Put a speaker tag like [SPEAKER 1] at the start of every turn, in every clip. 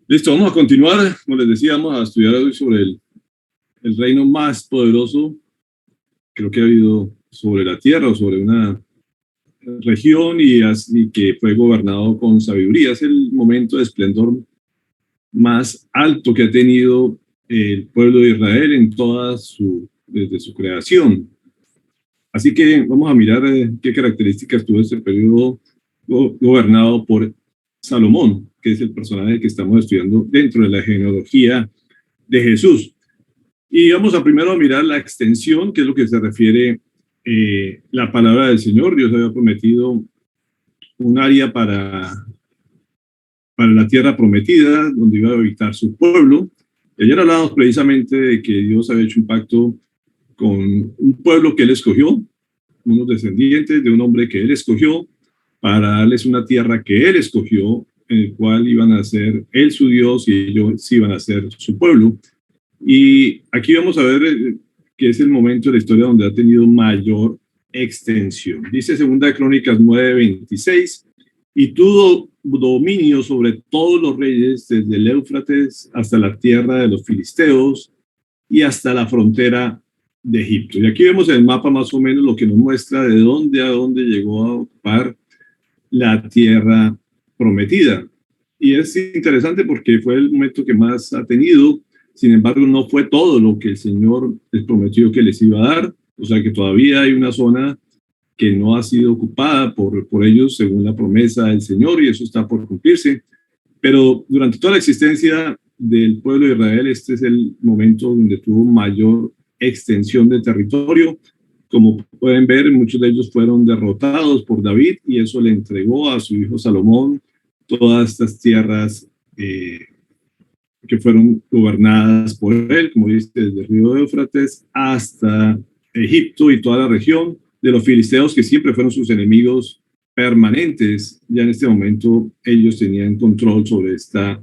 [SPEAKER 1] Listo, vamos a continuar, como les decía, vamos a estudiar hoy sobre el reino más poderoso, creo que ha habido sobre la tierra o sobre una región y así que fue gobernado con sabiduría. Es el momento de esplendor más alto que ha tenido el pueblo de Israel en desde su creación. Así que vamos a mirar qué características tuvo este periodo gobernado por Salomón, que es el personaje que estamos estudiando dentro de la genealogía de Jesús. Y vamos a primero mirar la extensión, que es lo que se refiere la palabra del Señor. Dios había prometido un área para la tierra prometida, donde iba a habitar su pueblo. Y ayer hablamos precisamente de que Dios había hecho un pacto con un pueblo que él escogió, unos descendientes de un hombre que él escogió, para darles una tierra que él escogió, en el cual iban a ser él su Dios y ellos iban a ser su pueblo. Y aquí vamos a ver que es el momento de la historia donde ha tenido mayor extensión. Dice Segunda de Crónicas 9:26, y tuvo dominio sobre todos los reyes, desde el Éufrates hasta la tierra de los filisteos y hasta la frontera de Egipto. Y aquí vemos en el mapa más o menos lo que nos muestra de dónde a dónde llegó a ocupar la tierra prometida. Y es interesante porque fue el momento que más ha tenido. Sin embargo, no fue todo lo que el Señor les prometió que les iba a dar. O sea que todavía hay una zona que no ha sido ocupada por ellos según la promesa del Señor, y eso está por cumplirse. Pero durante toda la existencia del pueblo de Israel, este es el momento donde tuvo mayor extensión de territorio. Como pueden ver, muchos de ellos fueron derrotados por David y eso le entregó a su hijo Salomón todas estas tierras que fueron gobernadas por él, como dice, desde el río Éufrates hasta Egipto y toda la región de los filisteos, que siempre fueron sus enemigos permanentes. Ya en este momento ellos tenían control sobre esta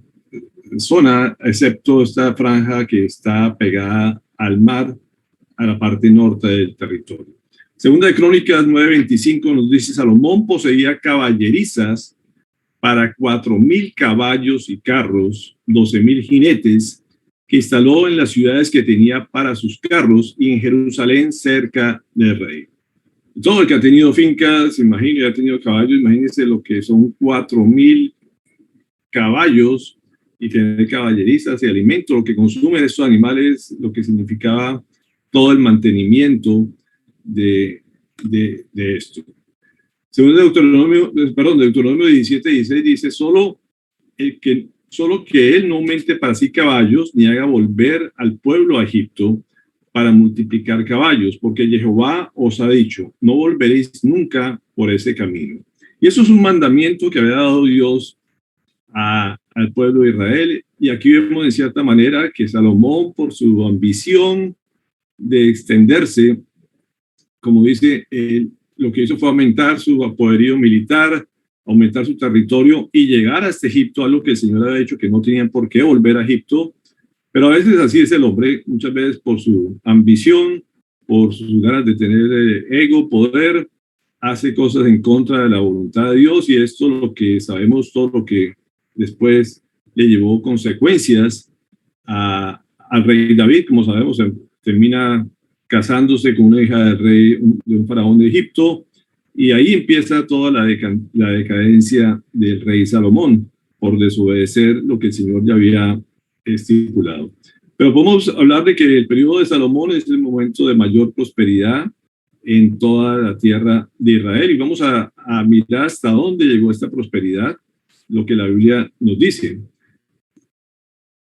[SPEAKER 1] zona, excepto esta franja que está pegada al mar, a la parte norte del territorio. Segunda de Crónicas 9:25 nos dice: Salomón poseía caballerizas para 4,000 caballos y carros, 12,000 jinetes, que instaló en las ciudades que tenía para sus carros y en Jerusalén cerca del rey. Todo el que ha tenido fincas, imagino, y ha tenido caballos, imagínense lo que son 4,000 caballos y tener caballerizas y alimentos, lo que consumen estos animales, lo que significaba todo el mantenimiento de esto. Según Deuteronomio 17:16 dice: solo que él no aumente para sí caballos, ni haga volver al pueblo a Egipto para multiplicar caballos, porque Jehová os ha dicho: no volveréis nunca por ese camino. Y eso es un mandamiento que había dado Dios al pueblo de Israel. Y aquí vemos en cierta manera que Salomón, por su ambición de extenderse, como dice, lo que hizo fue aumentar su poderío militar, aumentar su territorio y llegar hasta Egipto, algo que el Señor había dicho que no tenían por qué volver a Egipto. Pero a veces así es el hombre, muchas veces por su ambición, por sus ganas de tener ego, poder, hace cosas en contra de la voluntad de Dios, y esto es lo que sabemos, todo lo que después le llevó consecuencias al rey David. Como sabemos, termina casándose con una hija del rey, de un faraón de Egipto, y ahí empieza toda la decadencia del rey Salomón por desobedecer lo que el Señor ya había estipulado. Pero podemos hablar de que el periodo de Salomón es el momento de mayor prosperidad en toda la tierra de Israel, y vamos a mirar hasta dónde llegó esta prosperidad, lo que la Biblia nos dice.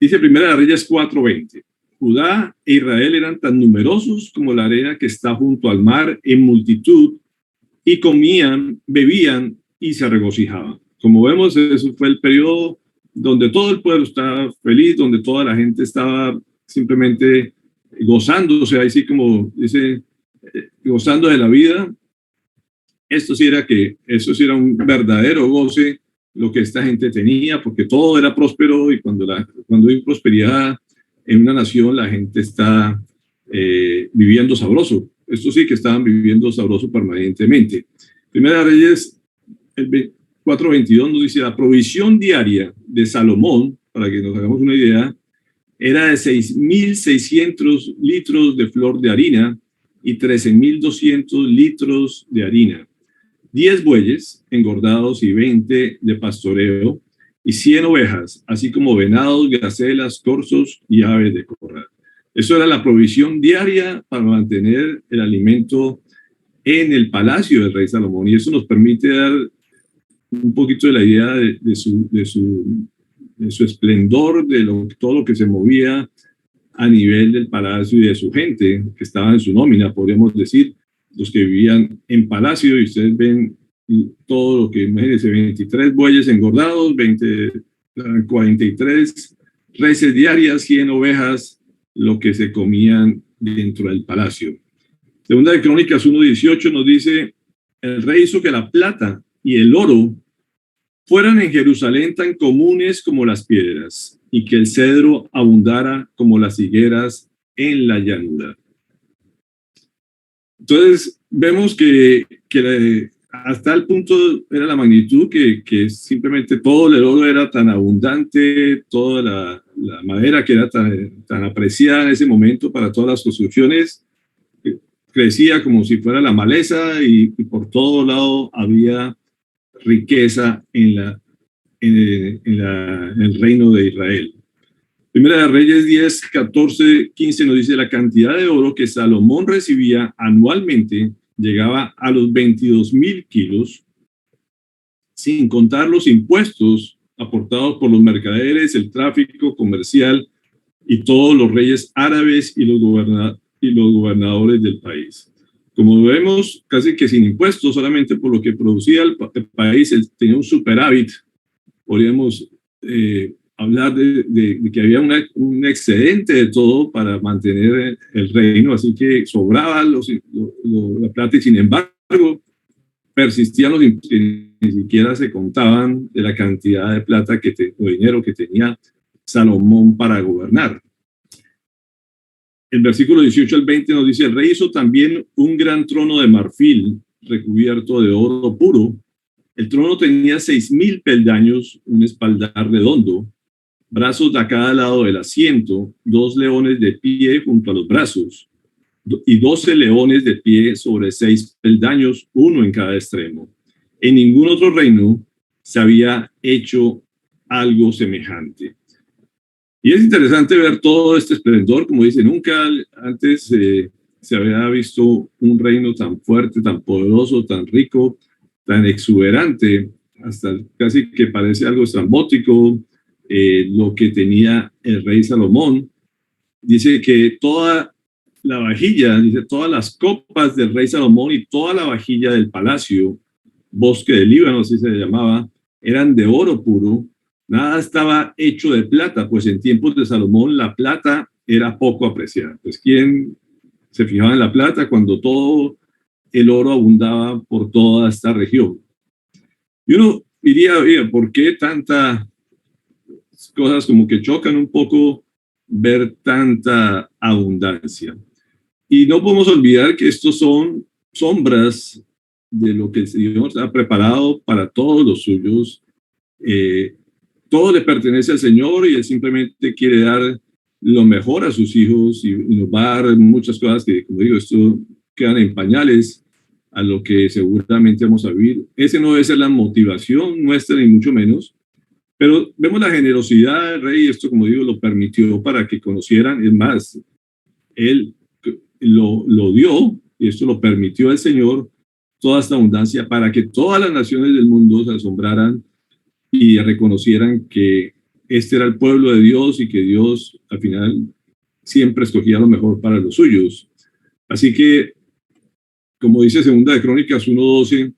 [SPEAKER 1] Dice Primera de Reyes 4:20: Judá e Israel eran tan numerosos como la arena que está junto al mar en multitud, y comían, bebían y se regocijaban. Como vemos, eso fue el periodo donde todo el pueblo estaba feliz, donde toda la gente estaba simplemente gozándose, así como dice, gozando de la vida. Eso sí era un verdadero goce lo que esta gente tenía, porque todo era próspero, y cuando hay prosperidad en una nación, la gente está viviendo sabroso. Esto sí que estaban viviendo sabroso permanentemente. Primera Reyes 4:22 nos dice: la provisión diaria de Salomón para que nos hagamos una idea, era de 6.600 litros de flor de harina y 13.200 litros de harina, 10 bueyes engordados y 20 de pastoreo, y 100 ovejas, así como venados, gacelas, corzos y aves de corral. Eso era la provisión diaria para mantener el alimento en el palacio del rey Salomón, y eso nos permite dar un poquito de la idea de su esplendor, todo lo que se movía a nivel del palacio y de su gente que estaba en su nómina, podríamos decir, los que vivían en palacio, y ustedes ven todo lo que, imagínense, 23 bueyes engordados, 43 reses diarias, 100 ovejas, lo que se comían dentro del palacio. Segunda de Crónicas 1:18 nos dice, el rey hizo que la plata y el oro fueran en Jerusalén tan comunes como las piedras, y que el cedro abundara como las higueras en la llanura. Entonces, vemos que hasta el punto era la magnitud que simplemente todo el oro era tan abundante, toda la madera que era tan apreciada en ese momento para todas las construcciones, crecía como si fuera la maleza, y por todo lado había riqueza en el reino de Israel. Primera de Reyes 10, 14, 15 nos dice, la cantidad de oro que Salomón recibía anualmente llegaba a los 22,000 kilos, sin contar los impuestos aportados por los mercaderes, el tráfico comercial y todos los reyes árabes y los gobernadores del país. Como vemos, casi que sin impuestos, solamente por lo que producía el país, tenía un superávit. Podríamos hablar de que había un excedente de todo para mantener el reino, así que sobraba la plata, y sin embargo persistían los impuestos que ni siquiera se contaban de la cantidad de plata o dinero que tenía Salomón para gobernar. El versículo 18 al 20 nos dice, el rey hizo también un gran trono de marfil recubierto de oro puro. El trono tenía 6,000 peldaños, un espaldar redondo, brazos a cada lado del asiento, 2 leones de pie junto a los brazos, y 12 leones de pie sobre 6 peldaños, uno en cada extremo. En ningún otro reino se había hecho algo semejante. Y es interesante ver todo este esplendor, como dice, nunca antes se había visto un reino tan fuerte, tan poderoso, tan rico, tan exuberante, hasta casi que parece algo estrambótico, lo que tenía el rey Salomón. Dice que toda la vajilla, dice, todas las copas del rey Salomón y toda la vajilla del palacio, bosque del Líbano, así se llamaba, eran de oro puro. Nada estaba hecho de plata, pues en tiempos de Salomón la plata era poco apreciada. Pues ¿quién se fijaba en la plata cuando todo el oro abundaba por toda esta región? Y uno diría, oye, ¿por qué tantas cosas como que chocan un poco ver tanta abundancia? Y no podemos olvidar que estos son sombras de lo que el Señor ha preparado para todos los suyos. Todo le pertenece al Señor, y Él simplemente quiere dar lo mejor a sus hijos, y nos va a dar muchas cosas que, como digo, esto quedan en pañales a lo que seguramente vamos a vivir. Ese no debe ser la motivación nuestra, ni mucho menos, pero vemos la generosidad del rey, y esto, como digo, lo permitió para que conocieran. Es más, Él lo dio, y esto lo permitió el Señor, toda esta abundancia, para que todas las naciones del mundo se asombraran y reconocieran que este era el pueblo de Dios, y que Dios al final siempre escogía lo mejor para los suyos. Así que, como dice Segunda de Crónicas 1:12,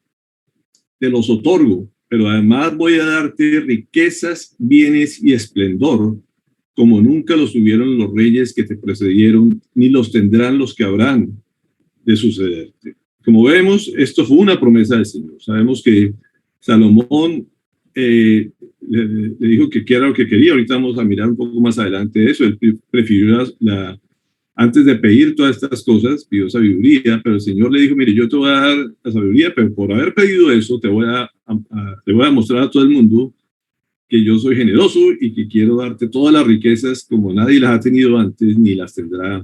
[SPEAKER 1] te los otorgo, pero además voy a darte riquezas, bienes y esplendor, como nunca los tuvieron los reyes que te precedieron, ni los tendrán los que habrán de sucederte. Como vemos, esto fue una promesa del Señor. Sabemos que Salomón le dijo que era lo que quería. Ahorita vamos a mirar un poco más adelante eso. Él prefirió antes de pedir todas estas cosas, pidió sabiduría, pero el Señor le dijo, mire, yo te voy a dar la sabiduría, pero por haber pedido eso, te voy a mostrar a todo el mundo que yo soy generoso y que quiero darte todas las riquezas como nadie las ha tenido antes ni las tendrá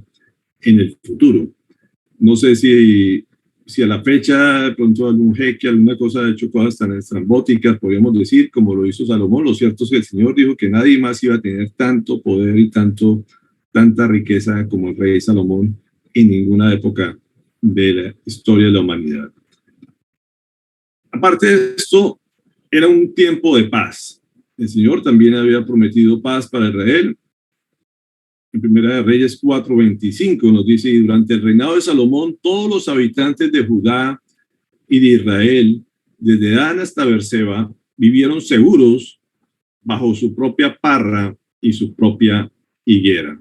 [SPEAKER 1] en el futuro. No sé si a la fecha de pronto algún jeque, alguna cosa ha hecho cosas tan estrambóticas, podríamos decir, como lo hizo Salomón. Lo cierto es que el Señor dijo que nadie más iba a tener tanto poder y tanta riqueza como el rey Salomón en ninguna época de la historia de la humanidad. Aparte de esto, era un tiempo de paz. El Señor también había prometido paz para Israel. En Primera de Reyes 4:25 nos dice: y durante el reinado de Salomón, todos los habitantes de Judá y de Israel, desde Dan hasta Beerseba, vivieron seguros bajo su propia parra y su propia higuera.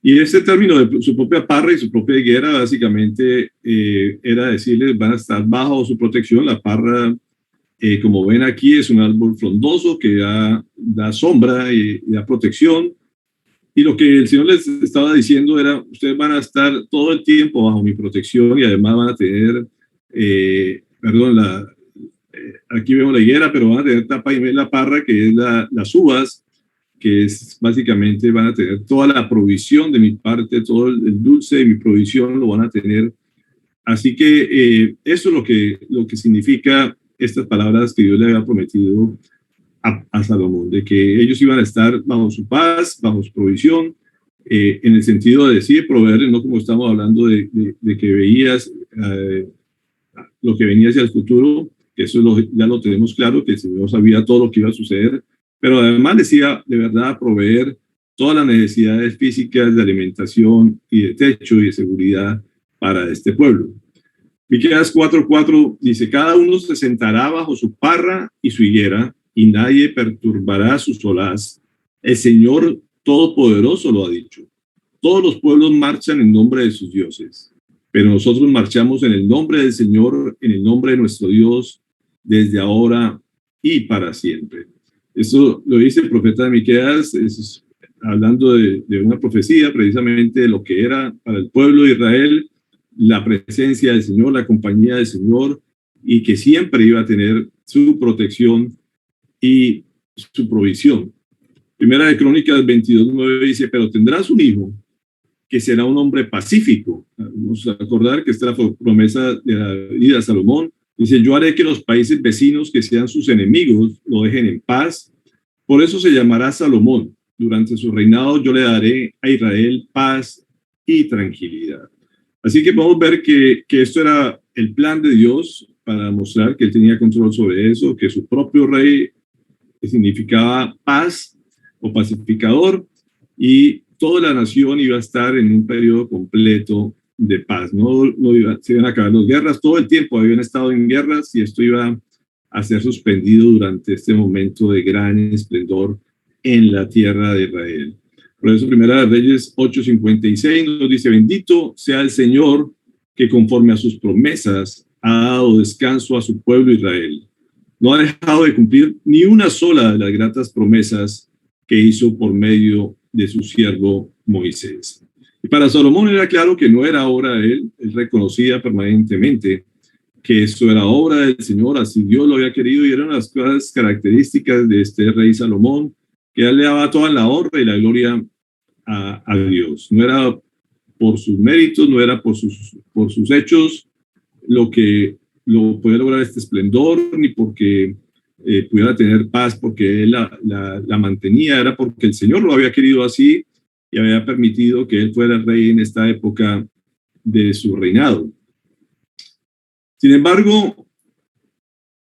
[SPEAKER 1] Y este término de su propia parra y su propia higuera básicamente era decirles: van a estar bajo su protección. La parra, como ven aquí, es un árbol frondoso que da sombra y da protección. Y lo que el Señor les estaba diciendo era: ustedes van a estar todo el tiempo bajo mi protección y además van a tener, aquí vemos la higuera, pero van a tener tapa y la parra, que es las uvas, que es básicamente van a tener toda la provisión de mi parte, todo el dulce de mi provisión lo van a tener. Así que eso es lo que significa estas palabras que Dios le había prometido a Salomón, de que ellos iban a estar bajo su paz, bajo su provisión, en el sentido de decir proveer, no como estamos hablando de que veías lo que venía hacia el futuro, que eso ya lo tenemos claro, que el Señor sabía todo lo que iba a suceder, pero además decía de verdad proveer todas las necesidades físicas de alimentación y de techo y de seguridad para este pueblo. Miqueas 4:4 dice: cada uno se sentará bajo su parra y su higuera, y nadie perturbará su solaz. El Señor Todopoderoso lo ha dicho. Todos los pueblos marchan en nombre de sus dioses, pero nosotros marchamos en el nombre del Señor, en el nombre de nuestro Dios, desde ahora y para siempre. Eso lo dice el profeta de Miqueas, hablando de una profecía precisamente de lo que era para el pueblo de Israel la presencia del Señor, la compañía del Señor, y que siempre iba a tener su protección y su provisión. Primera de Crónicas 22:9 dice: pero tendrás un hijo que será un hombre pacífico. Vamos a acordar que esta es la promesa de la vida de Salomón. Dice: yo haré que los países vecinos que sean sus enemigos lo dejen en paz. Por eso se llamará Salomón. Durante su reinado yo le daré a Israel paz y tranquilidad. Así que podemos ver que esto era el plan de Dios para mostrar que él tenía control sobre eso, que su propio rey significaba paz o pacificador, y toda la nación iba a estar en un periodo completo de paz. No se iban a acabar las guerras, todo el tiempo habían estado en guerras y esto iba a ser suspendido durante este momento de gran esplendor en la tierra de Israel. Por eso Primera de Reyes 8:56 nos dice: bendito sea el Señor, que conforme a sus promesas ha dado descanso a su pueblo Israel. No ha dejado de cumplir ni una sola de las gratas promesas que hizo por medio de su siervo Moisés. Y para Salomón era claro que no era obra de él reconocía permanentemente que esto era obra del Señor, así Dios lo había querido, y eran las cosas características de este rey Salomón, que él le daba toda la honra y la gloria a Dios. No era por sus méritos, no era por sus hechos lo que lo podía lograr este esplendor, ni porque pudiera tener paz porque él la mantenía, era porque el Señor lo había querido así y había permitido que él fuera rey en esta época de su reinado. Sin embargo,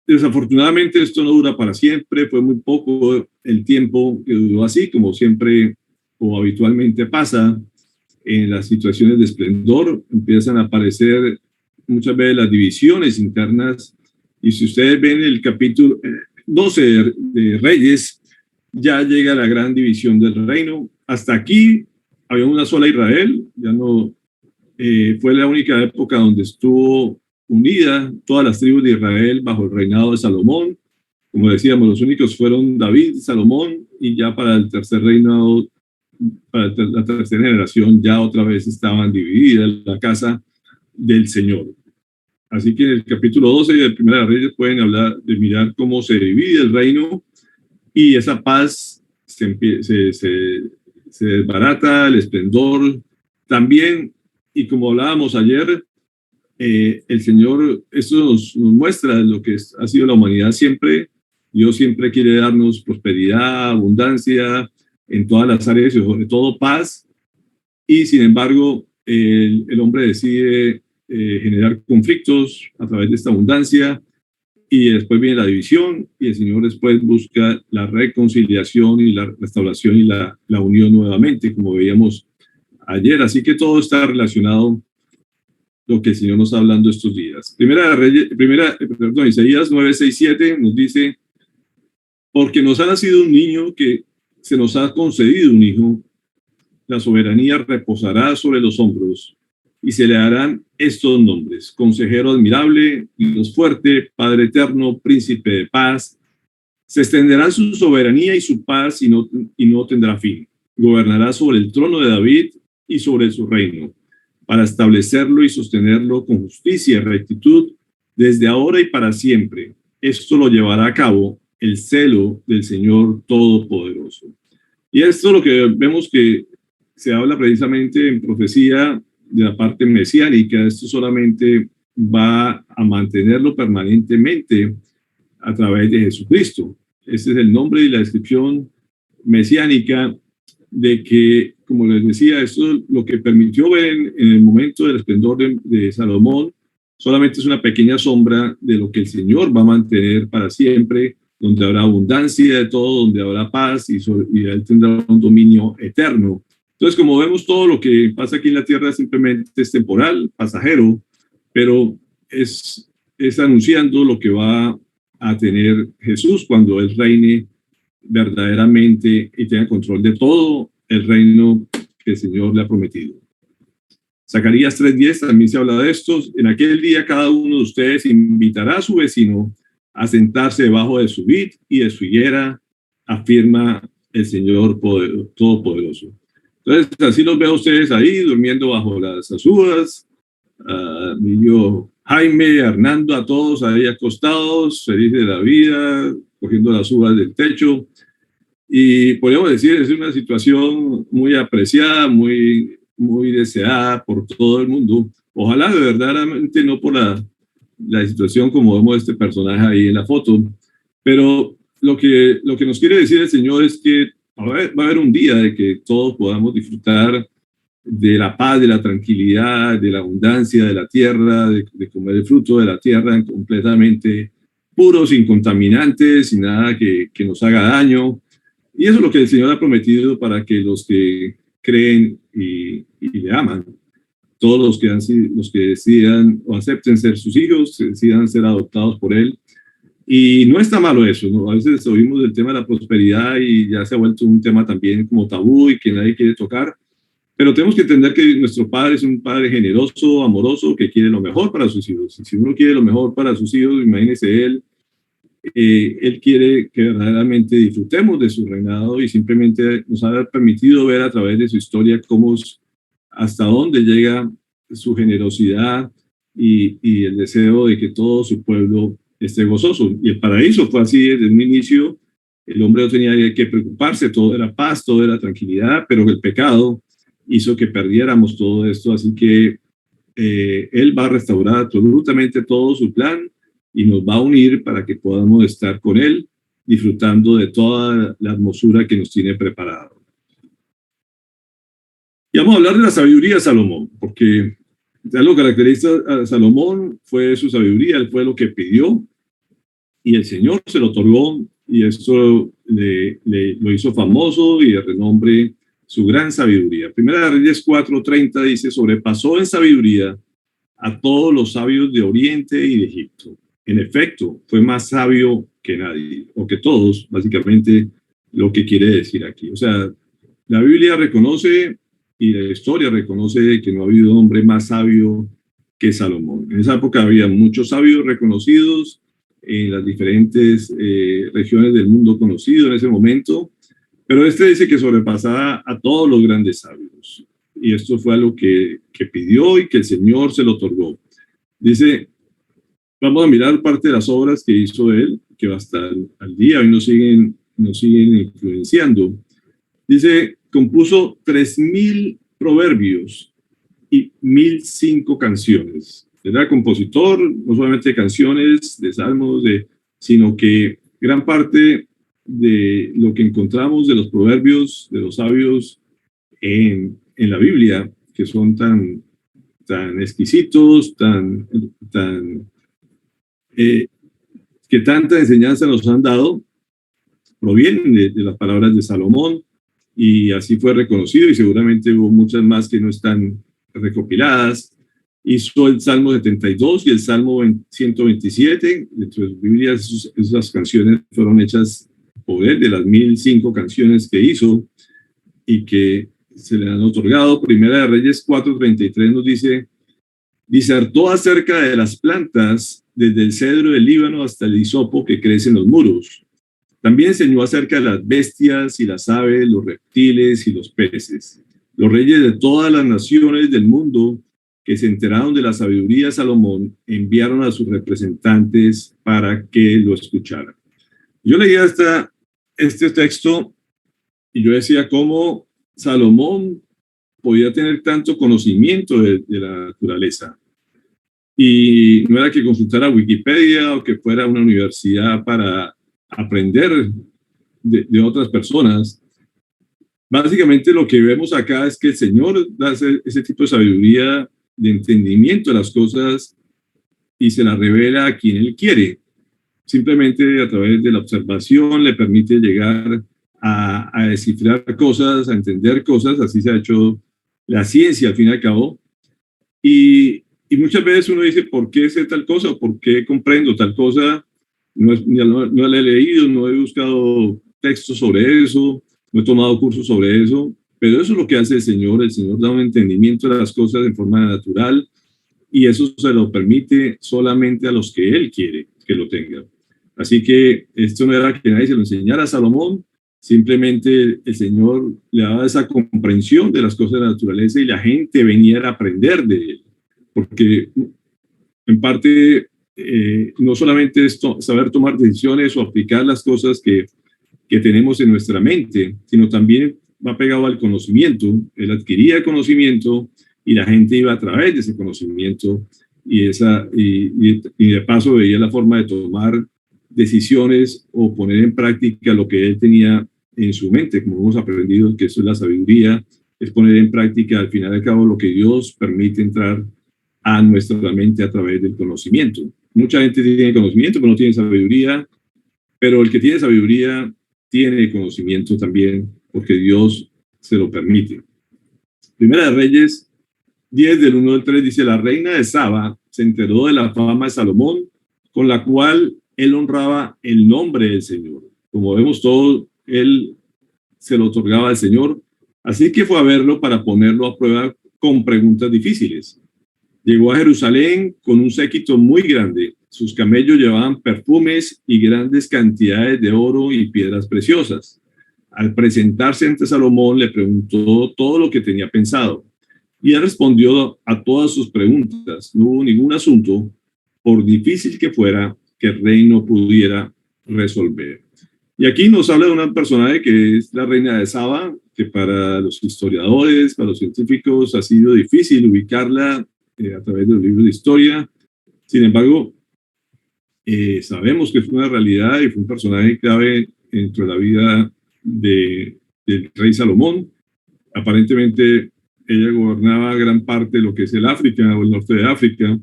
[SPEAKER 1] desafortunadamente esto no dura para siempre, fue muy poco el tiempo que duró así, como siempre o habitualmente pasa en las situaciones de esplendor, empiezan a aparecer muchas veces las divisiones internas, y si ustedes ven el capítulo 12 de Reyes, ya llega la gran división del reino. Hasta aquí había una sola Israel, ya no fue la única época donde estuvo unida todas las tribus de Israel bajo el reinado de Salomón. Como decíamos, los únicos fueron David y Salomón, y ya para el tercer reinado, para la tercera generación, ya otra vez estaban divididas la casa del Señor. Así que en el capítulo 12 de Primera de Reyes pueden hablar de mirar cómo se divide el reino, y esa paz se desbarata, el esplendor también, y como hablábamos ayer, el Señor, esto nos muestra lo que ha sido la humanidad siempre. Dios siempre quiere darnos prosperidad, abundancia en todas las áreas y sobre todo paz, y sin embargo el hombre decide generar conflictos a través de esta abundancia, y después viene la división, y el Señor después busca la reconciliación y la restauración y la unión nuevamente, como veíamos ayer. Así que todo está relacionado lo que el Señor nos está hablando estos días. Isaías 9:6-7 nos dice: porque nos ha nacido un niño, que se nos ha concedido un hijo, la soberanía reposará sobre los hombros, y se le darán estos nombres: Consejero admirable, Dios fuerte, Padre eterno, Príncipe de paz. Se extenderá su soberanía y su paz, y no tendrá fin. Gobernará sobre el trono de David y sobre su reino, para establecerlo y sostenerlo con justicia y rectitud desde ahora y para siempre. Esto lo llevará a cabo el celo del Señor Todopoderoso. Y esto es lo que vemos que se habla precisamente en profecía de la parte mesiánica. Esto solamente va a mantenerlo permanentemente a través de Jesucristo. Este es el nombre y la descripción mesiánica de que, como les decía, esto es lo que permitió ver en el momento del esplendor de Salomón. Solamente es una pequeña sombra de lo que el Señor va a mantener para siempre, donde habrá abundancia de todo, donde habrá paz, y Él tendrá un dominio eterno. Entonces, como vemos, todo lo que pasa aquí en la tierra simplemente es temporal, pasajero, pero es anunciando lo que va a tener Jesús cuando Él reine verdaderamente y tenga control de todo el reino que el Señor le ha prometido. Zacarías 3:10 también se habla de esto: en aquel día cada uno de ustedes invitará a su vecino a sentarse debajo de su vid y de su higuera, afirma el Señor Todopoderoso. Entonces, así los veo a ustedes ahí durmiendo bajo las azúas, yo, Jaime, Hernando, a todos ahí acostados, felices de la vida, cogiendo las uvas del techo. Y podríamos decir, es una situación muy apreciada, muy deseada por todo el mundo. Ojalá verdaderamente no por la situación como vemos este personaje ahí en la foto, pero lo que nos quiere decir el Señor es que va a haber un día de que todos podamos disfrutar de la paz, de la tranquilidad, de la abundancia de la tierra, de comer el fruto de la tierra completamente puro, sin contaminantes, sin nada que nos haga daño. Y eso es lo que el Señor ha prometido para que los que creen y le aman, todos los que decidan o acepten ser sus hijos, decidan ser adoptados por Él. Y no está malo eso, ¿no? A veces oímos del tema de la prosperidad y ya se ha vuelto un tema también como tabú y que nadie quiere tocar. Pero tenemos que entender que nuestro Padre es un Padre generoso, amoroso, que quiere lo mejor para sus hijos. Y si uno quiere lo mejor para sus hijos, imagínese Él quiere que verdaderamente disfrutemos de su reinado, y simplemente nos ha permitido ver a través de su historia hasta dónde llega su generosidad y el deseo de que todo su pueblo esté gozoso. Y el paraíso fue así desde un inicio. El hombre no tenía que preocuparse, todo era paz, todo era tranquilidad, pero el pecado hizo que perdiéramos todo esto. Así que Él va a restaurar absolutamente todo su plan y nos va a unir para que podamos estar con Él, disfrutando de toda la hermosura que nos tiene preparado. Y vamos a hablar de la sabiduría de Salomón, porque algo que caracteriza a Salomón fue su sabiduría. Él fue lo que pidió y el Señor se lo otorgó, y esto lo hizo famoso y de renombre su gran sabiduría. Primera de Reyes 4:30 dice: sobrepasó en sabiduría a todos los sabios de Oriente y de Egipto. En efecto, fue más sabio que nadie, o que todos, básicamente, lo que quiere decir aquí. O sea, la Biblia reconoce y la historia reconoce que no ha habido hombre más sabio que Salomón. En esa época había muchos sabios reconocidos en las diferentes regiones del mundo conocido en ese momento, pero este dice que sobrepasaba a todos los grandes sabios. Y esto fue algo que pidió y que el Señor se lo otorgó. Dice, vamos a mirar parte de las obras que hizo él, que va a estar al día. Hoy nos siguen nos siguen influenciando. Dice, compuso 3.000 proverbios y 1.005 canciones. Era compositor, no solamente de canciones, de salmos, sino que gran parte de lo que encontramos de los proverbios de los sabios en la Biblia, que son tan exquisitos, eh, que tanta enseñanza nos han dado, provienen de las palabras de Salomón, y así fue reconocido, y seguramente hubo muchas más que no están recopiladas. Hizo el Salmo 72 y el Salmo 127. Dentro de sus Biblias, esas canciones fueron hechas por él, de las 1.005 canciones que hizo y que se le han otorgado. Primera de Reyes 4:33 nos dice, disertó acerca de las plantas, desde el cedro del Líbano hasta el hisopo que crece en los muros. También enseñó acerca de las bestias y las aves, los reptiles y los peces. Los reyes de todas las naciones del mundo que se enteraron de la sabiduría de Salomón enviaron a sus representantes para que lo escucharan. Yo leía este texto y yo decía cómo Salomón podía tener tanto conocimiento de la naturaleza. Y no era que consultara Wikipedia o que fuera a una universidad para aprender de otras personas. Básicamente lo que vemos acá es que el Señor da ese tipo de sabiduría, de entendimiento de las cosas, y se la revela a quien Él quiere. Simplemente a través de la observación le permite llegar a descifrar cosas, a entender cosas. Así se ha hecho la ciencia al fin y al cabo. Y muchas veces uno dice, ¿por qué sé tal cosa? ¿O por qué comprendo tal cosa? No la he leído, no he buscado textos sobre eso, no he tomado cursos sobre eso, pero eso es lo que hace el Señor. El Señor da un entendimiento de las cosas en forma natural, y eso se lo permite solamente a los que Él quiere que lo tengan. Así que esto no era que nadie se lo enseñara a Salomón, simplemente el Señor le daba esa comprensión de las cosas de la naturaleza y la gente venía a aprender de Él, porque en parte no solamente es saber tomar decisiones o aplicar las cosas que tenemos en nuestra mente, sino también va pegado al conocimiento. Él adquiría conocimiento y la gente iba a través de ese conocimiento, y de paso veía la forma de tomar decisiones o poner en práctica lo que él tenía en su mente. Como hemos aprendido que eso es la sabiduría, es poner en práctica al final y al cabo lo que Dios permite entrar a nuestra mente a través del conocimiento. Mucha gente tiene conocimiento pero no tiene sabiduría, pero el que tiene sabiduría tiene conocimiento también, porque Dios se lo permite. Primera de Reyes 10 del 1 al 3 dice, la reina de Saba se enteró de la fama de Salomón, con la cual él honraba el nombre del Señor. Como vemos todo, él se lo otorgaba al Señor, así que fue a verlo para ponerlo a prueba con preguntas difíciles. Llegó a Jerusalén con un séquito muy grande. Sus camellos llevaban perfumes y grandes cantidades de oro y piedras preciosas. Al presentarse ante Salomón, le preguntó todo lo que tenía pensado, y él respondió a todas sus preguntas. No hubo ningún asunto, por difícil que fuera, que el rey no pudiera resolver. Y aquí nos habla de una personaje que es la reina de Saba, que para los historiadores, para los científicos, ha sido difícil ubicarla a través de los libros de historia. Sin embargo, sabemos que fue una realidad y fue un personaje clave dentro de la vida del rey Salomón. Aparentemente, ella gobernaba gran parte de lo que es el África o el norte de África,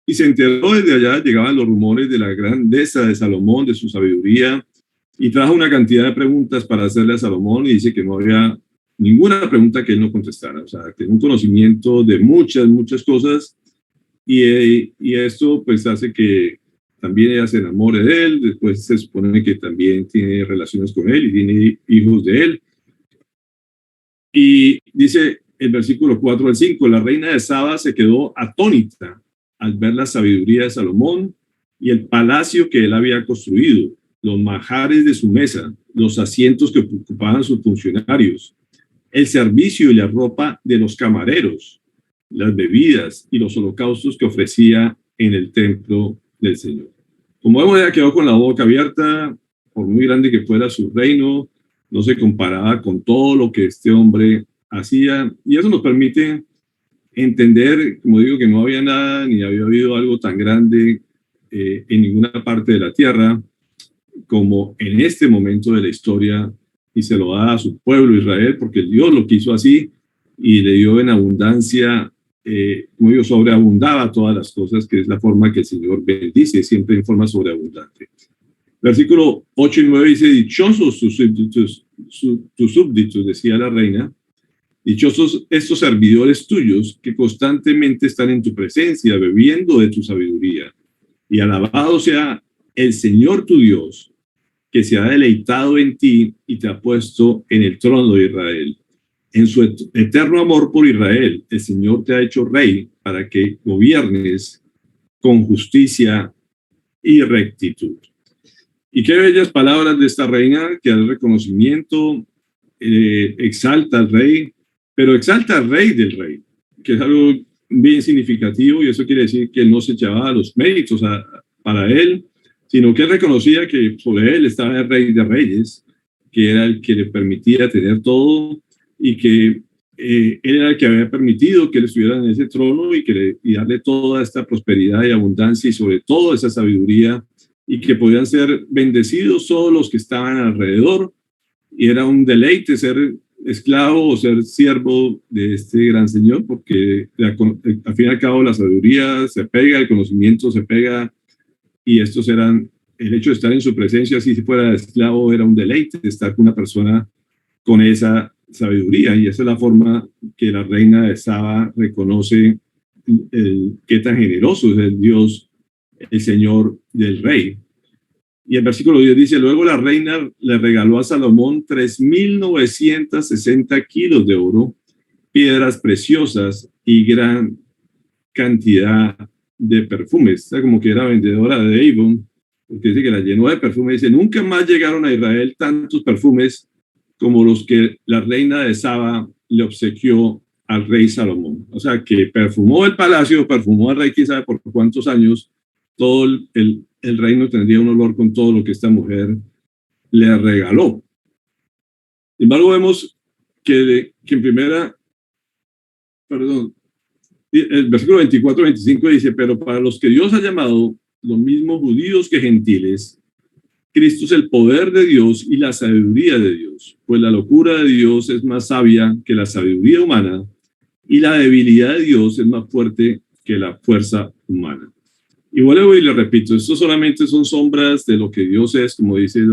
[SPEAKER 1] y se enteró desde allá. Llegaban los rumores de la grandeza de Salomón, de su sabiduría, y trajo una cantidad de preguntas para hacerle a Salomón, y dice que no había ninguna pregunta que él no contestara. O sea, tenía un conocimiento de muchas cosas, y esto pues hace que también ella se enamore de él. Después se supone que también tiene relaciones con él y tiene hijos de él. Y dice el versículo 4 al 5, la reina de Saba se quedó atónita al ver la sabiduría de Salomón y el palacio que él había construido, los manjares de su mesa, los asientos que ocupaban sus funcionarios, el servicio y la ropa de los camareros, las bebidas y los holocaustos que ofrecía en el templo del Señor. Como vemos, ella quedó con la boca abierta, por muy grande que fuera su reino, no se comparaba con todo lo que este hombre hacía. Y eso nos permite entender, como digo, que no había nada ni había habido algo tan grande en ninguna parte de la tierra como en este momento de la historia, y se lo da a su pueblo Israel porque Dios lo quiso así y le dio en abundancia, como digo, sobreabundaba todas las cosas, que es la forma que el Señor bendice, siempre en forma sobreabundante. Versículo 8 y 9 dice: dichosos tus súbditos, decía la reina, dichosos estos servidores tuyos que constantemente están en tu presencia, bebiendo de tu sabiduría. Y alabado sea el Señor tu Dios, que se ha deleitado en ti y te ha puesto en el trono de Israel. En su eterno amor por Israel, el Señor te ha hecho rey para que gobiernes con justicia y rectitud. Y qué bellas palabras de esta reina, que da el reconocimiento, exalta al rey, pero exalta al rey del rey, que es algo bien significativo, y eso quiere decir que él no se echaba los méritos para él, sino que él reconocía que sobre él estaba el rey de reyes, que era el que le permitía tener todo, y que él era el que había permitido que él estuviera en ese trono y darle toda esta prosperidad y abundancia, y sobre todo esa sabiduría, y que podían ser bendecidos todos los que estaban alrededor, y era un deleite ser esclavo o ser siervo de este gran Señor, porque al fin y al cabo la sabiduría se pega, el conocimiento se pega, y estos eran, el hecho de estar en su presencia, si fuera esclavo, era un deleite de estar con una persona con esa sabiduría, y esa es la forma que la reina de Saba reconoce qué tan generoso es el Dios, el Señor del rey. Y el versículo 10 dice: luego la reina le regaló a Salomón 3,960 kilos de oro, piedras preciosas y gran cantidad de perfumes. O sea, como que era vendedora de Avon, porque dice que la llenó de perfumes. Dice: nunca más llegaron a Israel tantos perfumes como los que la reina de Saba le obsequió al rey Salomón. O sea, que perfumó el palacio, perfumó al rey, quién sabe por cuántos años. Todo el reino tendría un olor con todo lo que esta mujer le regaló. Sin embargo, vemos que en el versículo 24-25 dice: pero para los que Dios ha llamado, los mismos judíos que gentiles, Cristo es el poder de Dios y la sabiduría de Dios, pues la locura de Dios es más sabia que la sabiduría humana, y la debilidad de Dios es más fuerte que la fuerza humana. Y vuelvo y le repito, esto solamente son sombras de lo que Dios es, como dice,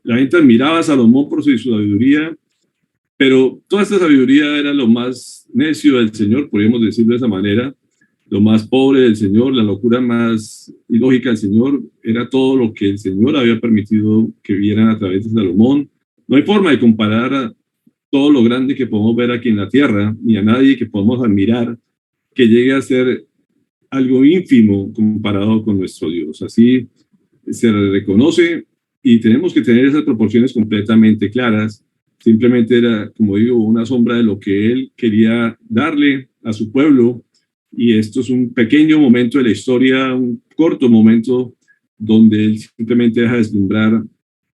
[SPEAKER 1] la gente admiraba a Salomón por su sabiduría, pero toda esta sabiduría era lo más necio del Señor, podríamos decirlo de esa manera, lo más pobre del Señor, la locura más ilógica del Señor, era todo lo que el Señor había permitido que vieran a través de Salomón. No hay forma de comparar todo lo grande que podemos ver aquí en la tierra, ni a nadie que podamos admirar que llegue a ser algo ínfimo comparado con nuestro Dios. Así se reconoce, y tenemos que tener esas proporciones completamente claras. Simplemente era, como digo, una sombra de lo que él quería darle a su pueblo, y esto es un pequeño momento de la historia, un corto momento donde él simplemente deja deslumbrar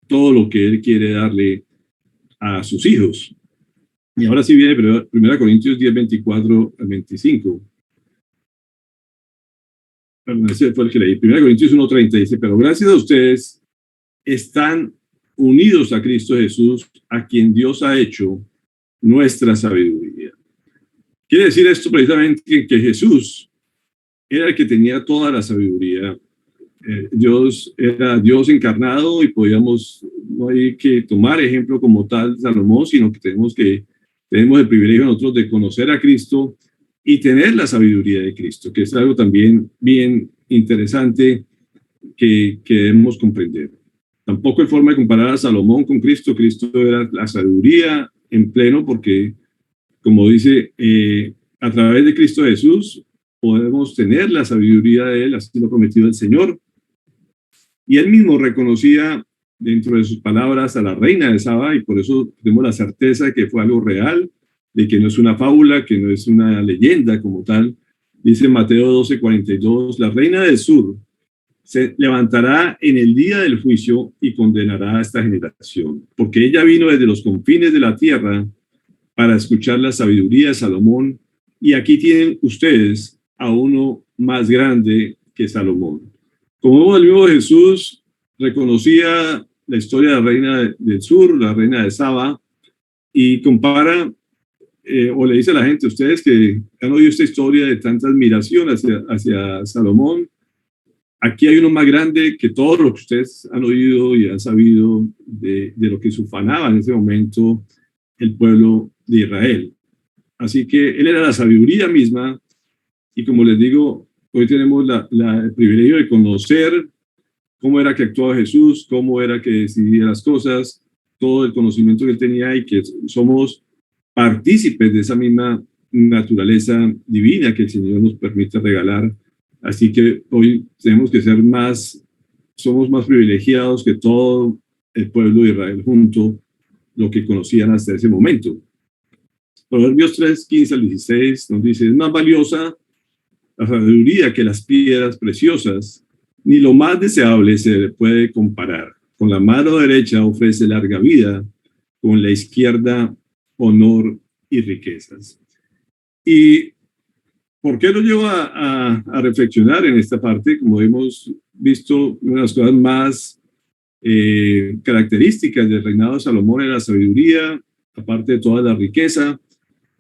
[SPEAKER 1] todo lo que él quiere darle a sus hijos. Y ahora sí viene 1 Corintios 10, 24 al 25. Ese fue el que leí. 1 Corintios 1:30 dice: pero gracias a ustedes están unidos a Cristo Jesús, a quien Dios ha hecho nuestra sabiduría. Quiere decir esto precisamente que Jesús era el que tenía toda la sabiduría. Dios era Dios encarnado, y no hay que tomar ejemplo como tal Salomón, sino que tenemos el privilegio nosotros de conocer a Cristo y tener la sabiduría de Cristo, que es algo también bien interesante que debemos comprender. Tampoco hay forma de comparar a Salomón con Cristo. Cristo era la sabiduría en pleno, porque, como dice, a través de Cristo Jesús podemos tener la sabiduría de él, así lo ha prometido el Señor. Y él mismo reconocía dentro de sus palabras a la reina de Saba, y por eso tenemos la certeza de que fue algo real, de que no es una fábula, que no es una leyenda como tal. Dice Mateo 12:42: la reina del sur se levantará en el día del juicio y condenará a esta generación, porque ella vino desde los confines de la tierra para escuchar la sabiduría de Salomón, y aquí tienen ustedes a uno más grande que Salomón. Como el mismo Jesús reconocía la historia de la reina del sur, la reina de Saba, y compara o le dice a la gente, ustedes que han oído esta historia de tanta admiración hacia Salomón, aquí hay uno más grande que todo lo que ustedes han oído y han sabido de lo que se ufanaba en ese momento el pueblo de Israel. Así que él era la sabiduría misma, y como les digo, hoy tenemos el privilegio de conocer cómo era que actuaba Jesús, cómo era que decidía las cosas, todo el conocimiento que él tenía, y que somos partícipes de esa misma naturaleza divina que el Señor nos permite regalar. Así que hoy tenemos que ser somos más privilegiados que todo el pueblo de Israel junto, lo que conocían hasta ese momento. Proverbios 3, 15 al 16 nos dice, es más valiosa la sabiduría que las piedras preciosas, ni lo más deseable se le puede comparar. Con la mano derecha ofrece larga vida, con la izquierda honor y riquezas. ¿Y por qué lo llevo a reflexionar en esta parte? Como hemos visto, una de las cosas más características del reinado de Salomón era la sabiduría, aparte de toda la riqueza,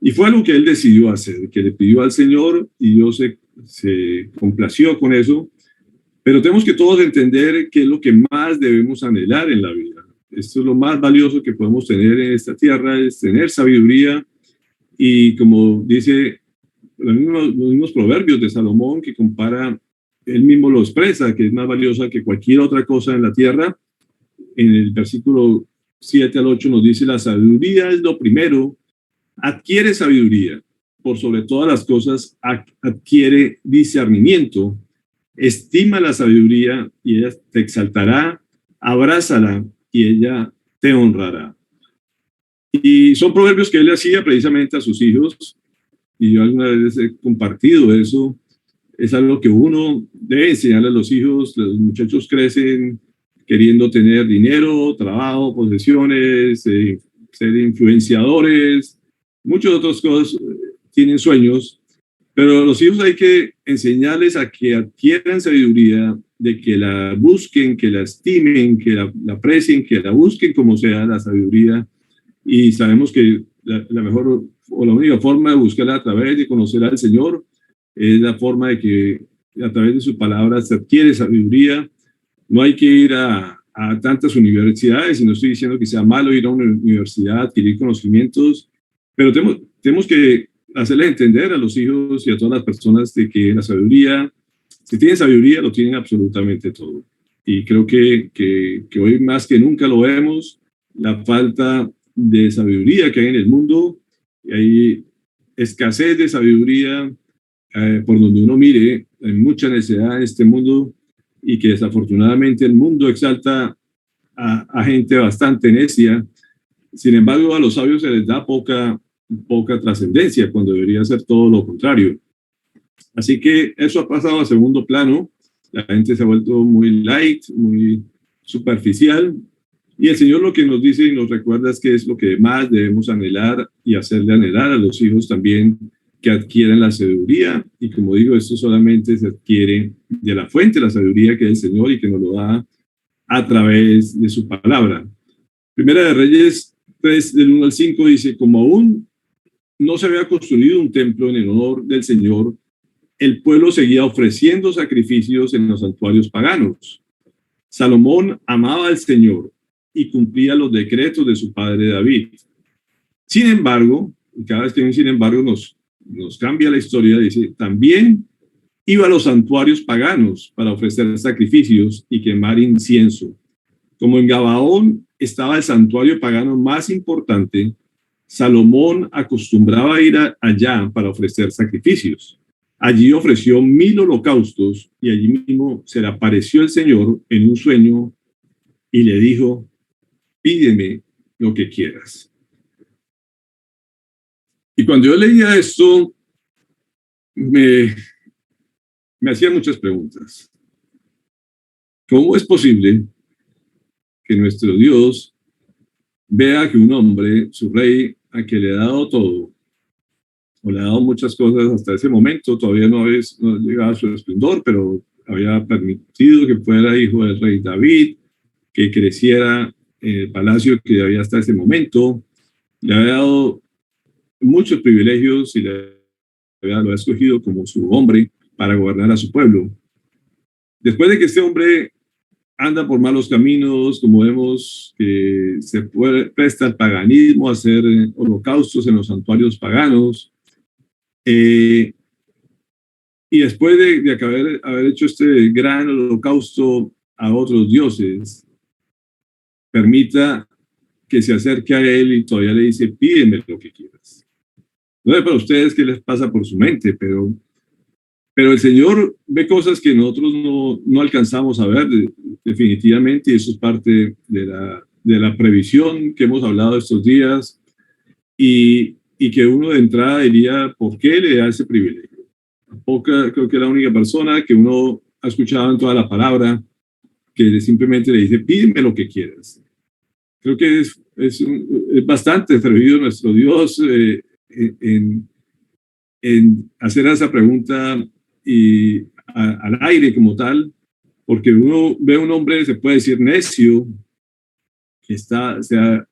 [SPEAKER 1] y fue algo que él decidió hacer, que le pidió al Señor, y Dios se complació con eso. Pero tenemos que todos entender qué es lo que más debemos anhelar en la vida. Esto es lo más valioso que podemos tener en esta tierra, es tener sabiduría. Y como dice los mismos proverbios de Salomón, que compara, él mismo lo expresa, que es más valiosa que cualquier otra cosa en la tierra. En el versículo 7 al 8 nos dice, la sabiduría es lo primero, adquiere sabiduría, por sobre todas las cosas adquiere discernimiento, estima la sabiduría y ella te exaltará, abrázala y ella te honrará. Y son proverbios que él hacía precisamente a sus hijos, y yo alguna vez he compartido eso. Es algo que uno debe enseñarle a los hijos. Los muchachos crecen queriendo tener dinero, trabajo, posesiones, ser influenciadores, muchas otras cosas, tienen sueños, pero los hijos hay que enseñarles a que adquieran sabiduría, de que la busquen, que la estimen, que la aprecien, que la busquen como sea la sabiduría. Y sabemos que la mejor o la única forma de buscarla a través de conocer al Señor es la forma de que a través de su palabra se adquiere sabiduría. No hay que ir a tantas universidades, y no estoy diciendo que sea malo ir a una universidad, adquirir conocimientos, pero tenemos que hacerles entender a los hijos y a todas las personas de que la sabiduría, si tienen sabiduría, lo tienen absolutamente todo. Y creo que hoy más que nunca lo vemos, la falta de sabiduría que hay en el mundo, y hay escasez de sabiduría por donde uno mire, hay mucha necesidad en este mundo, y que desafortunadamente el mundo exalta a gente bastante necia. Sin embargo, a los sabios se les da poca trascendencia, cuando debería ser todo lo contrario. Así que eso ha pasado a segundo plano. La gente se ha vuelto muy light, muy superficial, y el Señor lo que nos dice y nos recuerda es que es lo que más debemos anhelar, y hacerle anhelar a los hijos también, que adquieran la sabiduría. Y como digo, esto solamente se adquiere de la fuente de la sabiduría, que es el Señor, y que nos lo da a través de su palabra. Primera de Reyes 3, del 1 al 5, dice, como aún no se había construido un templo en el honor del Señor, el pueblo seguía ofreciendo sacrificios en los santuarios paganos. Salomón amaba al Señor y cumplía los decretos de su padre David. Sin embargo, y cada vez que hay un sin embargo nos cambia la historia, dice, también iba a los santuarios paganos para ofrecer sacrificios y quemar incienso. Como en Gabaón estaba el santuario pagano más importante, Salomón acostumbraba ir allá para ofrecer sacrificios. Allí ofreció 1000 holocaustos, y allí mismo se le apareció el Señor en un sueño y le dijo, pídeme lo que quieras. Y cuando yo leía esto, me hacía muchas preguntas. ¿cómo es posible que nuestro Dios vea que un hombre, su rey, a que le ha dado todo, o le ha dado muchas cosas hasta ese momento, todavía no llegaba a su esplendor, pero había permitido que fuera hijo del rey David, que creciera en el palacio que había hasta ese momento, le había dado muchos privilegios y lo ha escogido como su hombre para gobernar a su pueblo? Después de que este hombre anda por malos caminos, como vemos que se presta al paganismo, a hacer holocaustos en los santuarios paganos, y después de haber hecho este gran holocausto a otros dioses, permita que se acerque a él y todavía le dice, pídeme lo que quieras. No sé para ustedes qué les pasa por su mente, pero el Señor ve cosas que nosotros no alcanzamos a ver definitivamente, y eso es parte de la previsión que hemos hablado estos días, y que uno de entrada diría, ¿por qué le da ese privilegio? Creo que es la única persona que uno ha escuchado en toda la palabra que simplemente le dice, pídeme lo que quieras. Creo que es bastante atrevido nuestro Dios en hacer esa pregunta y al aire como tal, porque uno ve a un hombre, se puede decir necio, que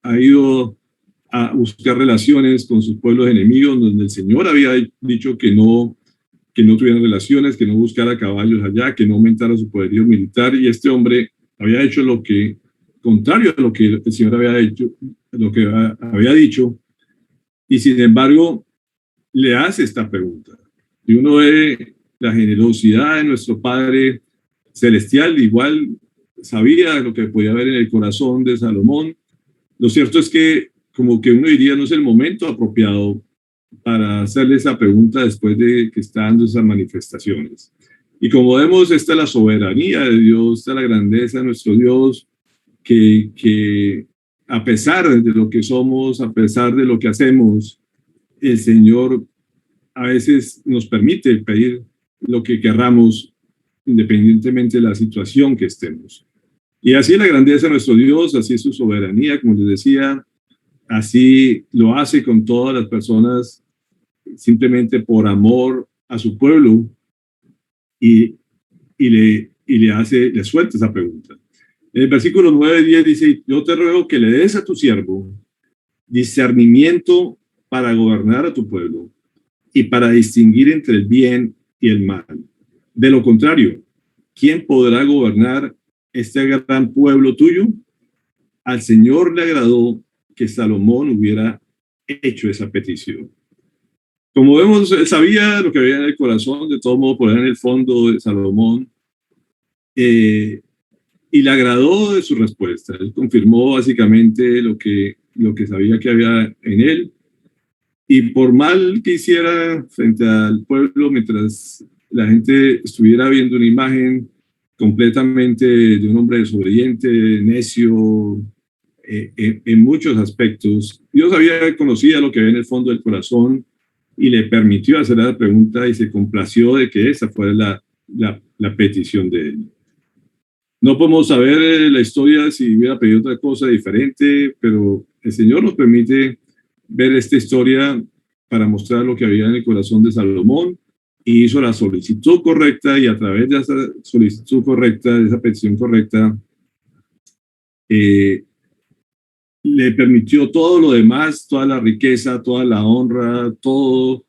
[SPEAKER 1] ha ido a buscar relaciones con sus pueblos enemigos, donde el Señor había dicho que no tuvieran relaciones, que no buscara caballos allá, que no aumentara su poderío militar, y este hombre había hecho contrario a lo que el Señor había hecho, lo que había dicho, y sin embargo le hace esta pregunta. Y uno ve la generosidad de nuestro Padre Celestial, igual sabía lo que podía haber en el corazón de Salomón. Lo cierto es que, como que uno diría, no es el momento apropiado para hacerle esa pregunta después de que está dando esas manifestaciones. Y como vemos, esta es la soberanía de Dios, esta es la grandeza de nuestro Dios, que a pesar de lo que somos, a pesar de lo que hacemos, el Señor a veces nos permite pedir lo que querramos, independientemente de la situación que estemos. Y así es la grandeza de nuestro Dios, así es su soberanía, como les decía, así lo hace con todas las personas, simplemente por amor a su pueblo, y le suelta esa pregunta. En el versículo 9-10 dice, yo te ruego que le des a tu siervo discernimiento para gobernar a tu pueblo y para distinguir entre el bien y el mal. De lo contrario, ¿quién podrá gobernar este gran pueblo tuyo? Al Señor le agradó que Salomón hubiera hecho esa petición. Como vemos, él sabía lo que había en el corazón, de todo modo, por ahí en el fondo de Salomón, y le agradó de su respuesta. Él confirmó básicamente lo que sabía que había en él, y por mal que hiciera frente al pueblo, mientras la gente estuviera viendo una imagen completamente de un hombre desobediente, necio, en muchos aspectos, Dios conocía lo que había en el fondo del corazón y le permitió hacer la pregunta y se complació de que esa fuera la petición de él. No podemos saber la historia si hubiera pedido otra cosa diferente, pero el Señor nos permite ver esta historia para mostrar lo que había en el corazón de Salomón, y hizo la solicitud correcta, y a través de esa solicitud correcta, de esa petición correcta, le permitió todo lo demás, toda la riqueza, toda la honra, todo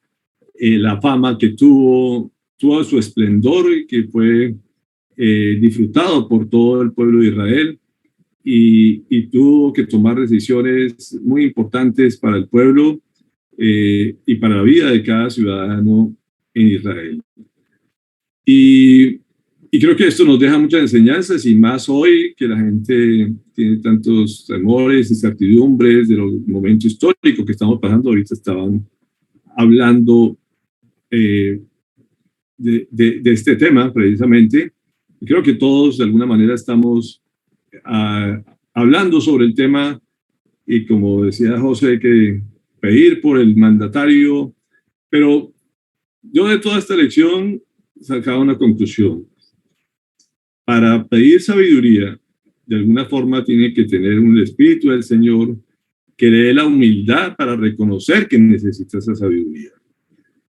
[SPEAKER 1] la fama que tuvo, todo su esplendor, y que fue disfrutado por todo el pueblo de Israel, y tuvo que tomar decisiones muy importantes para el pueblo y para la vida de cada ciudadano en Israel. Y creo que esto nos deja muchas enseñanzas, y más hoy que la gente tiene tantos temores, incertidumbres de los momentos históricos que estamos pasando. Ahorita estaban hablando de este tema precisamente. Y creo que todos de alguna manera estamos hablando sobre el tema, y como decía José, hay que pedir por el mandatario, pero yo de toda esta lección sacaba una conclusión. para pedir sabiduría, de alguna forma tiene que tener un espíritu del Señor que le dé la humildad para reconocer que necesita esa sabiduría.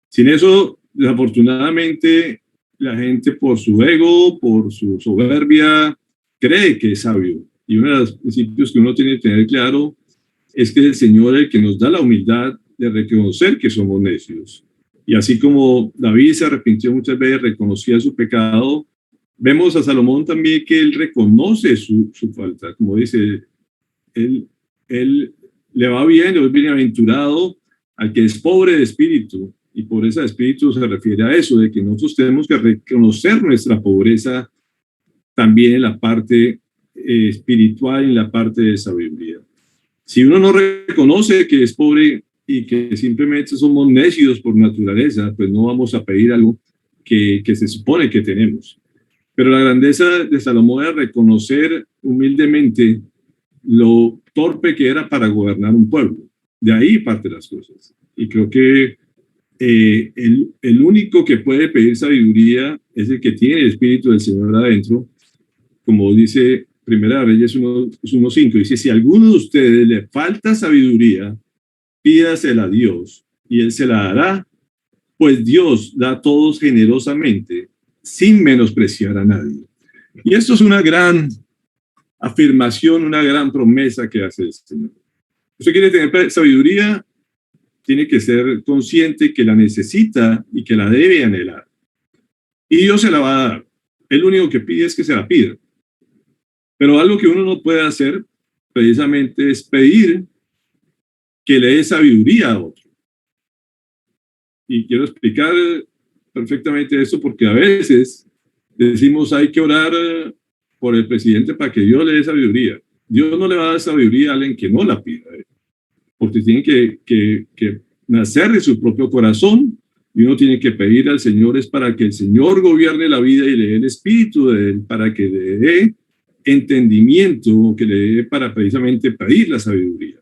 [SPEAKER 1] Sin eso, desafortunadamente, la gente por su ego, por su soberbia, cree que es sabio. Y uno de los principios que uno tiene que tener claro es que es el Señor el que nos da la humildad de reconocer que somos necios. Y así como David se arrepintió muchas veces, reconocía su pecado, vemos a Salomón también que él reconoce su falta. Como dice, él le va bien, es bienaventurado al que es pobre de espíritu. Y por ese espíritu se refiere a eso, de que nosotros tenemos que reconocer nuestra pobreza también en la parte espiritual y en la parte de sabiduría. Si uno no reconoce que es pobre y que simplemente somos necios por naturaleza, pues no vamos a pedir algo que se supone que tenemos. Pero la grandeza de Salomón era reconocer humildemente lo torpe que era para gobernar un pueblo. De ahí parte las cosas. Y creo que el único que puede pedir sabiduría es el que tiene el Espíritu del Señor adentro, como dice Primera Reyes 1:5, dice, si a alguno de ustedes le falta sabiduría, pídasela a Dios y Él se la dará, pues Dios da a todos generosamente, sin menospreciar a nadie. Y esto es una gran afirmación, una gran promesa que hace el Señor. Usted quiere tener sabiduría, tiene que ser consciente que la necesita y que la debe anhelar. Y Dios se la va a dar. El único que pide es que se la pida. Pero algo que uno no puede hacer precisamente es pedir que le dé sabiduría a otro. Y quiero explicar perfectamente esto porque a veces decimos hay que orar por el presidente para que Dios le dé sabiduría. Dios no le va a dar sabiduría a alguien que no la pida, porque tiene que nacer de su propio corazón y uno tiene que pedir al Señor es para que el Señor gobierne la vida y le dé el espíritu de Él, para que le dé entendimiento, que le dé para precisamente pedir la sabiduría.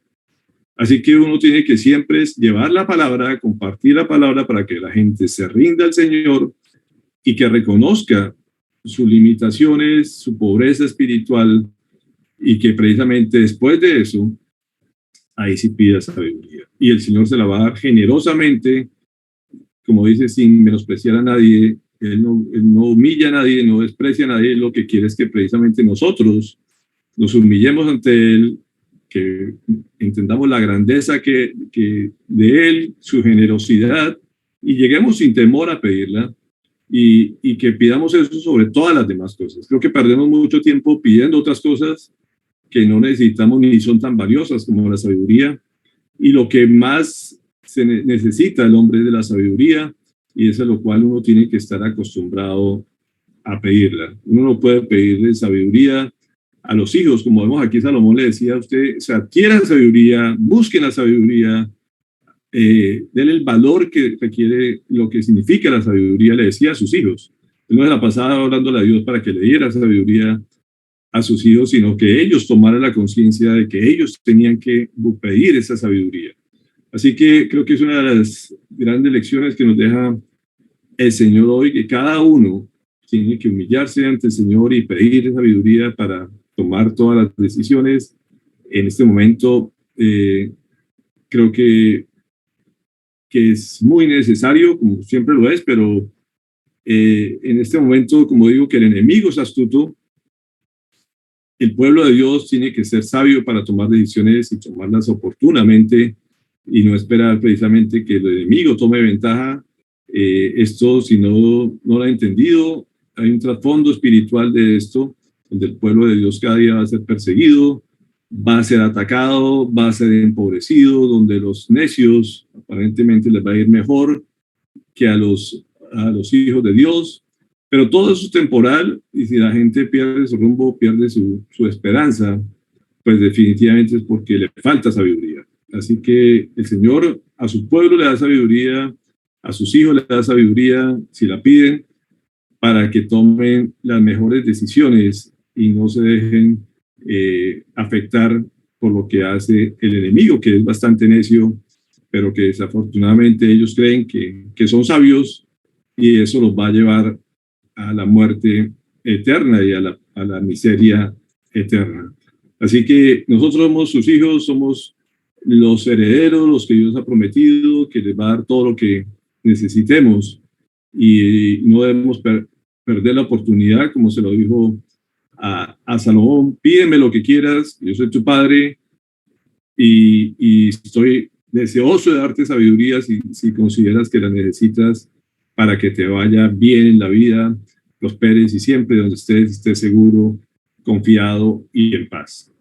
[SPEAKER 1] Así que uno tiene que siempre llevar la palabra, compartir la palabra para que la gente se rinda al Señor y que reconozca sus limitaciones, su pobreza espiritual y que precisamente después de eso, ahí sí pida sabiduría. Y el Señor se la va a dar generosamente, como dice, sin menospreciar a nadie. Él no humilla a nadie, no desprecia a nadie. Lo que quiere es que precisamente nosotros nos humillemos ante Él, que entendamos la grandeza que de Él, su generosidad, y lleguemos sin temor a pedirla, y que pidamos eso sobre todas las demás cosas. Creo que perdemos mucho tiempo pidiendo otras cosas que no necesitamos ni son tan valiosas como la sabiduría, y lo que más se necesita el hombre es de la sabiduría, y es a lo cual uno tiene que estar acostumbrado a pedirla. Uno no puede pedirle sabiduría a los hijos, como vemos aquí Salomón le decía a usted, o sea, adquieran sabiduría, busquen la sabiduría, denle el valor que requiere lo que significa la sabiduría, le decía a sus hijos. Él no se la pasaba hablándole a Dios para que le diera sabiduría a sus hijos, sino que ellos tomaran la conciencia de que ellos tenían que pedir esa sabiduría. Así que creo que es una de las grandes lecciones que nos deja el Señor hoy, que cada uno tiene que humillarse ante el Señor y pedir sabiduría para tomar todas las decisiones. En este momento creo que es muy necesario, como siempre lo es, pero en este momento, como digo, que el enemigo es astuto, el pueblo de Dios tiene que ser sabio para tomar decisiones y tomarlas oportunamente y no esperar precisamente que el enemigo tome ventaja. Esto, si no lo ha entendido, hay un trasfondo espiritual de esto, donde el pueblo de Dios cada día va a ser perseguido, va a ser atacado, va a ser empobrecido, donde los necios aparentemente les va a ir mejor que a los hijos de Dios, pero todo eso es temporal y si la gente pierde su rumbo, pierde su esperanza, pues definitivamente es porque le falta sabiduría. Así que el Señor a su pueblo le da sabiduría, a sus hijos le da sabiduría, si la piden, para que tomen las mejores decisiones y no se dejen afectar por lo que hace el enemigo, que es bastante necio, pero que desafortunadamente ellos creen que son sabios y eso los va a llevar a la muerte eterna y a la miseria eterna. Así que nosotros somos sus hijos, somos los herederos, los que Dios ha prometido, que les va a dar todo lo que necesitemos y no debemos perder la oportunidad, como se lo dijo a Salomón: pídeme lo que quieras, yo soy tu padre y estoy deseoso de darte sabiduría si consideras que la necesitas para que te vaya bien en la vida, prosperes y siempre donde estés seguro, confiado y en paz.